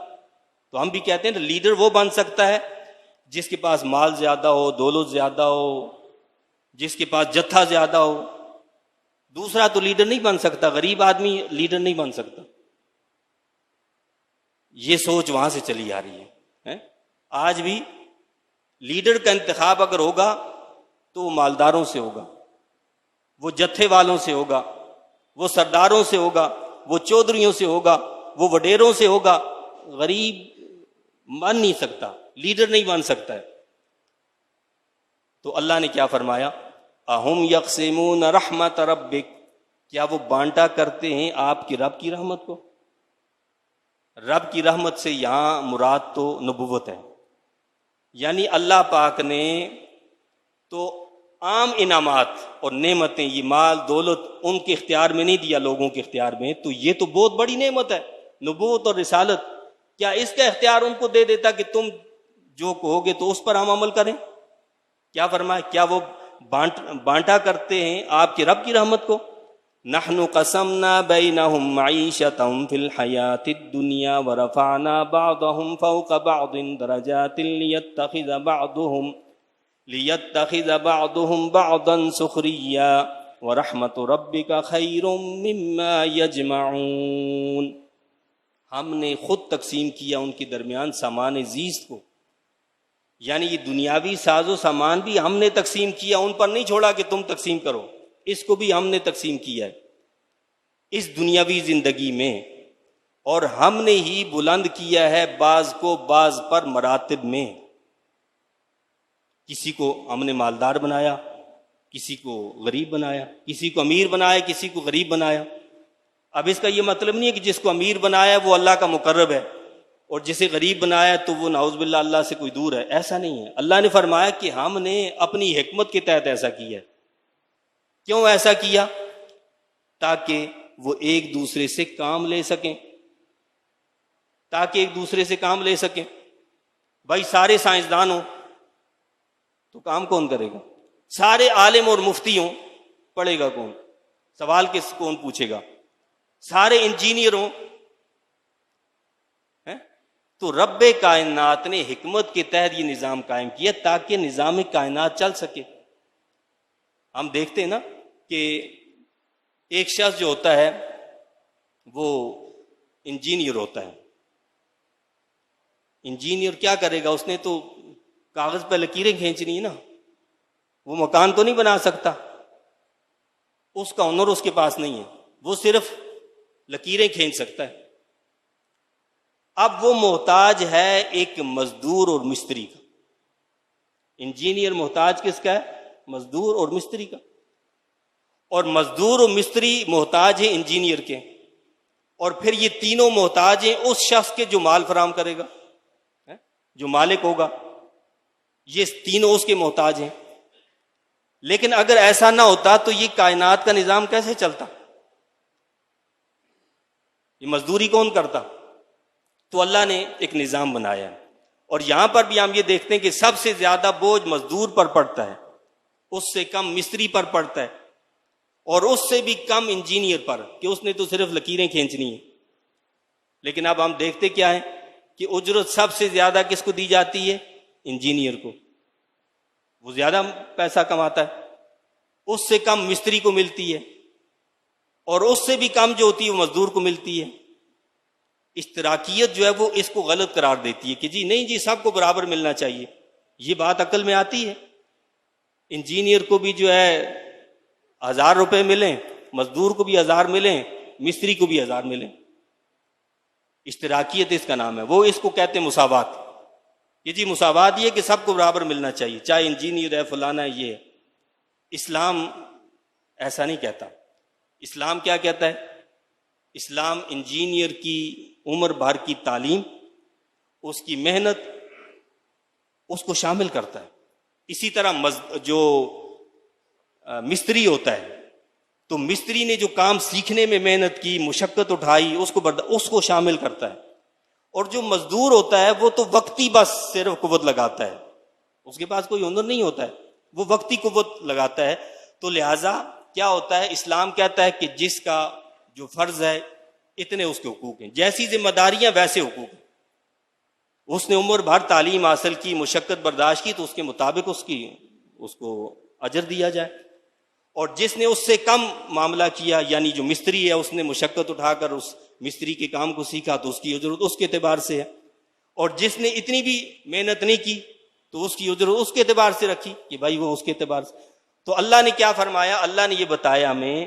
تو ہم بھی کہتے ہیں لیڈر وہ بن سکتا ہے جس کے پاس مال زیادہ ہو، دولت زیادہ ہو، جس کے پاس جتھا زیادہ ہو. دوسرا تو لیڈر نہیں بن سکتا، غریب آدمی لیڈر نہیں بن سکتا. یہ سوچ وہاں سے چلی آ رہی ہے. آج بھی لیڈر کا انتخاب اگر ہوگا تو وہ مالداروں سے ہوگا، وہ جتھے والوں سے ہوگا، وہ سرداروں سے ہوگا، وہ چودھریوں سے ہوگا، وہ وڈیروں سے ہوگا. غریب بن نہیں سکتا، لیڈر نہیں بن سکتا ہے. تو اللہ نے کیا فرمایا؟ اہم یقسمون رحمت ربک، کیا وہ بانٹا کرتے ہیں آپ کی رب کی رحمت کو؟ رب کی رحمت سے یہاں مراد تو نبوت ہے. یعنی اللہ پاک نے تو عام انعامات اور نعمتیں، یہ مال دولت ان کے اختیار میں نہیں دیا، لوگوں کے اختیار میں، تو یہ تو بہت بڑی نعمت ہے نبوت اور رسالت، کیا اس کا اختیار ان کو دے دیتا کہ تم جو کہو گے تو اس پر ہم عمل کریں؟ کیا فرمایا؟ کیا وہ بانٹا کرتے ہیں آپ کے رب کی رحمت کو؟ نحن قسمنا بینہم معیشتہم فی الحیاۃ الدنیا ورفعنا بعضہم فوق بعض درجات لیتخذ بعضهم بعضا سخریا ورحمت ربک خیر مما یجمعون۔ ہم نے خود تقسیم کیا ان کے درمیان سامان زیست کو، یعنی یہ دنیاوی ساز و سامان بھی ہم نے تقسیم کیا، ان پر نہیں چھوڑا کہ تم تقسیم کرو، اس کو بھی ہم نے تقسیم کیا ہے اس دنیاوی زندگی میں، اور ہم نے ہی بلند کیا ہے بعض کو بعض پر مراتب میں۔ کسی کو ہم نے مالدار بنایا، کسی کو غریب بنایا، کسی کو امیر بنایا، کسی کو غریب بنایا۔ اب اس کا یہ مطلب نہیں ہے کہ جس کو امیر بنایا وہ اللہ کا مقرب ہے اور جسے غریب بنایا تو وہ نعوذ باللہ اللہ سے کوئی دور ہے، ایسا نہیں ہے۔ اللہ نے فرمایا کہ ہم نے اپنی حکمت کے تحت ایسا کیا ہے۔ کیوں ایسا کیا؟ تاکہ وہ ایک دوسرے سے کام لے سکیں، بھائی سارے سائنسدان ہوں تو کام کون کرے گا؟ سارے عالم اور مفتی ہوں، پڑھے گا کون؟ سوال کون پوچھے گا؟ سارے انجینئر ہوں تو رب کائنات نے حکمت کے تحت یہ نظام قائم کیا تاکہ نظام کائنات چل سکے۔ ہم دیکھتے ہیں نا کہ ایک شخص جو ہوتا ہے وہ انجینئر ہوتا ہے، انجینئر کیا کرے گا؟ اس نے تو کاغذ پہ لکیریں کھینچنی ہے نا، وہ مکان تو نہیں بنا سکتا، اس کا ہنر اس کے پاس نہیں ہے، وہ صرف لکیریں کھینچ سکتا ہے۔ اب وہ محتاج ہے ایک مزدور اور مستری کا۔ انجینئر محتاج کس کا ہے؟ مزدور اور مستری کا، اور مزدور اور مستری محتاج ہیں انجینئر کے، اور پھر یہ تینوں محتاج ہیں اس شخص کے جو مال فراہم کرے گا، جو مالک ہوگا، یہ تینوں اس کے محتاج ہیں۔ لیکن اگر ایسا نہ ہوتا تو یہ کائنات کا نظام کیسے چلتا؟ یہ مزدوری کون کرتا؟ تو اللہ نے ایک نظام بنایا ہے، اور یہاں پر بھی ہم یہ دیکھتے ہیں کہ سب سے زیادہ بوجھ مزدور پر پڑتا ہے، اس سے کم مستری پر پڑتا ہے، اور اس سے بھی کم انجینئر پر، کہ اس نے تو صرف لکیریں کھینچنی ہیں۔ لیکن اب ہم دیکھتے کیا ہے کہ اجرت سب سے زیادہ کس کو دی جاتی ہے؟ انجینئر کو، وہ زیادہ پیسہ کماتا ہے، اس سے کم مستری کو ملتی ہے، اور اس سے بھی کم جو ہوتی ہے وہ مزدور کو ملتی ہے۔ اشتراکیت جو ہے وہ اس کو غلط قرار دیتی ہے کہ جی نہیں جی سب کو برابر ملنا چاہیے، یہ بات عقل میں آتی ہے؟ انجینئر کو بھی جو ہے 1000 روپے ملیں، مزدور کو بھی 1000 ملیں، مستری کو بھی 1000 ملیں۔ اشتراکیت اس کا نام ہے، وہ اس کو کہتے ہیں مساوات، کہ جی مساوات یہ کہ سب کو برابر ملنا چاہیے، چاہے انجینئر ہے فلانا ہے یہ ہے۔ اسلام ایسا نہیں کہتا۔ اسلام کیا کہتا ہے؟ اسلام انجینئر کی عمر بھر کی تعلیم، اس کی محنت، اس کو شامل کرتا ہے۔ اسی طرح جو مستری ہوتا ہے تو مستری نے جو کام سیکھنے میں محنت کی، مشقت اٹھائی، اس کو شامل کرتا ہے۔ اور جو مزدور ہوتا ہے وہ تو وقتی بس صرف قوت لگاتا ہے، اس کے پاس کوئی ہنر نہیں ہوتا ہے، وہ وقتی قوت لگاتا ہے۔ تو لہٰذا کیا ہوتا ہے؟ اسلام کہتا ہے کہ جس کا جو فرض ہے اتنے اس کے حقوق ہیں، جیسی ذمہ داریاں ویسے حقوق ہیں۔ اس نے عمر بھر تعلیم حاصل کی، مشقت برداشت کی، تو اس کے مطابق اس کو اجر دیا جائے۔ اور جس نے اس سے کم معاملہ کیا، یعنی جو مستری ہے اس نے مشقت اٹھا کر اس مستری کے کام کو سیکھا تو اس کی اجرت اس کے اعتبار سے ہے، اور جس نے اتنی بھی محنت نہیں کی تو اس کی اجرت اس کے اعتبار سے رکھی کہ بھائی وہ اس کے اعتبار سے۔ تو اللہ نے کیا فرمایا؟ اللہ نے یہ بتایا ہمیں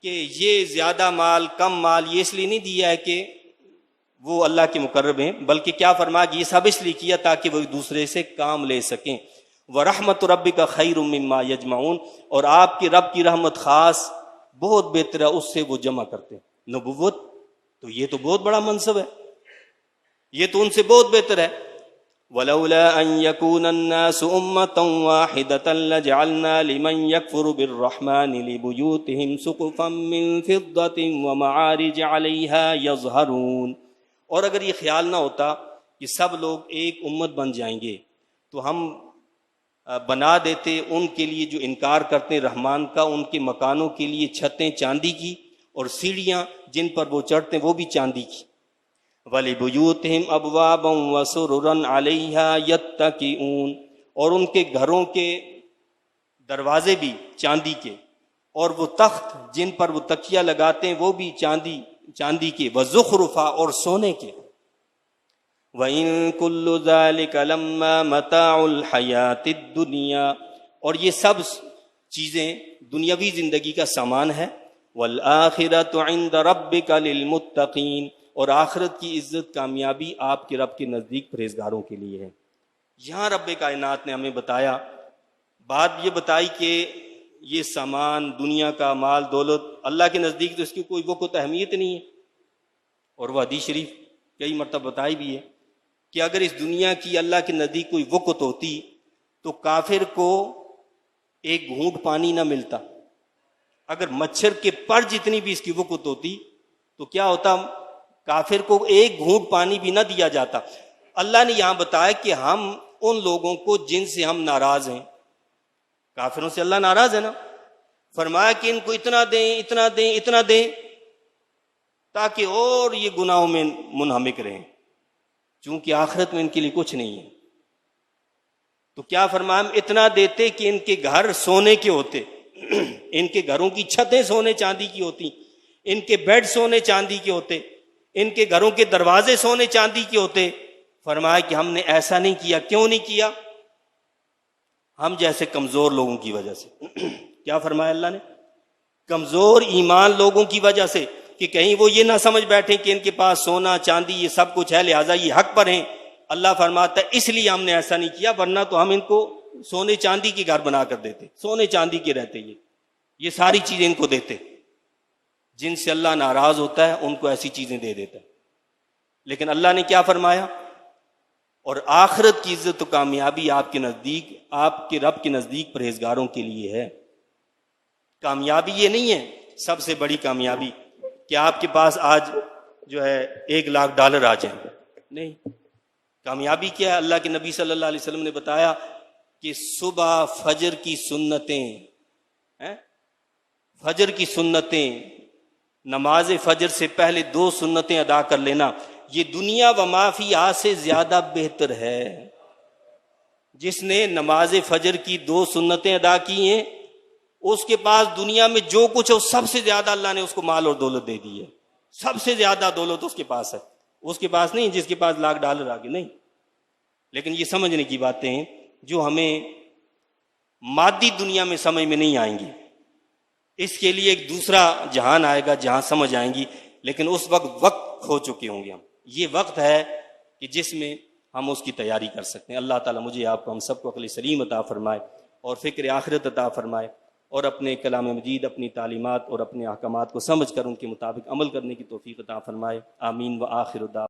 کہ یہ زیادہ مال کم مال یہ اس لیے نہیں دیا ہے کہ وہ اللہ کے مقرب ہیں، بلکہ کیا فرمایا کہ یہ سب اس لیے کیا تاکہ وہ ایک دوسرے سے کام لے سکیں۔ وَرَحْمَتُ رَبِّكَ خَيْرٌ مِّمَّا يَجْمَعُونَ، اور آپ کی رب کی رحمت خاص بہت بہتر ہے اس سے وہ جمع کرتے ہیں۔ نبوت تو یہ تو بہت بڑا منصب ہے، یہ تو ان سے بہت بہتر ہے۔ ولولا ان يكون الناس امة واحدة لجعلنا لمن يكفر بالرحمن لبيوتهم سقفا من فضة ومعارج عليها يظهرون. اور اگر یہ خیال نہ ہوتا کہ سب لوگ ایک امت بن جائیں گے تو ہم بنا دیتے ان کے لیے جو انکار کرتے رحمان کا، ان کے مکانوں کے لیے چھتیں چاندی کی اور سیڑھیاں جن پر وہ چڑھتے وہ بھی چاندی کی. وَلِبُيُوتِهِمْ أَبْوَابًا وَسُرُرًا عَلَيْهَا يَتَّكِئُونَ، اور ان کے گھروں کے دروازے بھی چاندی کے، اور وہ تخت جن پر وہ تکیہ لگاتے ہیں وہ بھی چاندی کے، وَزُخْرُفًا، اور سونے کے. وَإِن كُلُّ ذَلِكَ لَمَّا مَتَاعُ الْحَيَاةِ الدُّنْيَا، اور یہ سب چیزیں دنیاوی زندگی کا سامان ہے. وَالْآخِرَةُ عِندَ رَبِّكَ لِلْمُتَّقِينَ، اور آخرت کی عزت کامیابی آپ کے رب کے نزدیک پرہیزگاروں کے لیے ہے. یہاں رب کائنات نے ہمیں بتایا، بات یہ بتائی کہ یہ سامان دنیا کا مال دولت اللہ کے نزدیک تو اس کی کوئی وقت اہمیت نہیں ہے. اور وہ حدیث شریف کئی مرتبہ بتائی بھی ہے کہ اگر اس دنیا کی اللہ کے نزدیک کوئی وقت ہوتی تو کافر کو ایک گھونٹ پانی نہ ملتا. اگر مچھر کے پر جتنی بھی اس کی وقت ہوتی تو کیا ہوتا، کافر کو ایک گھونٹ پانی بھی نہ دیا جاتا. اللہ نے یہاں بتایا کہ ہم ان لوگوں کو جن سے ہم ناراض ہیں، کافروں سے اللہ ناراض ہے نا، فرمایا کہ ان کو اتنا دیں اتنا دیں اتنا دیں تاکہ اور یہ گناہوں میں منہمک رہیں، چونکہ آخرت میں ان کے لیے کچھ نہیں ہے. تو کیا فرمایا، ہم اتنا دیتے کہ ان کے گھر سونے کے ہوتے، ان کے گھروں کی چھتیں سونے چاندی کی ہوتی، ان کے بیڈ سونے چاندی کے ہوتے، ان کے گھروں کے دروازے سونے چاندی کے ہوتے. فرمایا کہ ہم نے ایسا نہیں کیا. کیوں نہیں کیا؟ ہم جیسے کمزور لوگوں کی وجہ سے. کیا فرمایا اللہ نے؟ کمزور ایمان لوگوں کی وجہ سے، کہ کہیں وہ یہ نہ سمجھ بیٹھیں کہ ان کے پاس سونا چاندی یہ سب کچھ ہے لہٰذا یہ حق پر ہیں. اللہ فرماتا ہے اس لیے ہم نے ایسا نہیں کیا، ورنہ تو ہم ان کو سونے چاندی کے گھر بنا کر دیتے، سونے چاندی کے رہتے، یہ ساری چیزیں ان کو دیتے. جن سے اللہ ناراض ہوتا ہے ان کو ایسی چیزیں دے دیتا ہے. لیکن اللہ نے کیا فرمایا، اور آخرت کی عزت و کامیابی آپ کے نزدیک، آپ کے رب کے نزدیک پرہیزگاروں کے لیے ہے. کامیابی یہ نہیں ہے سب سے بڑی کامیابی کہ آپ کے پاس آج جو ہے $1,00,000 آ جائیں، نہیں. کامیابی کیا ہے؟ اللہ کے نبی صلی اللہ علیہ وسلم نے بتایا کہ صبح فجر کی سنتیں، فجر کی سنتیں، نماز فجر سے پہلے 2 سنتیں ادا کر لینا، یہ دنیا و ما فیہا سے زیادہ بہتر ہے. جس نے نماز فجر کی 2 سنتیں ادا کی ہیں اس کے پاس دنیا میں جو کچھ ہے سب سے زیادہ اللہ نے اس کو مال اور دولت دے دی ہے. سب سے زیادہ دولت اس کے پاس ہے. اس کے پاس نہیں جس کے پاس $1,00,000 آ گئے، نہیں. لیکن یہ سمجھنے کی باتیں ہیں جو ہمیں مادی دنیا میں سمجھ میں نہیں آئیں گی. اس کے لیے ایک دوسرا جہان آئے گا جہاں سمجھ آئیں گی، لیکن اس وقت کھو چکے ہوں گے ہم. یہ وقت ہے کہ جس میں ہم اس کی تیاری کر سکتے ہیں. اللہ تعالیٰ مجھے آپ کو ہم سب کو عقل سلیم عطا فرمائے اور فکر آخرت عطا فرمائے، اور اپنے کلام مجید، اپنی تعلیمات اور اپنے احکامات کو سمجھ کر ان کے مطابق عمل کرنے کی توفیق عطا فرمائے. آمین. وآخر دعوانا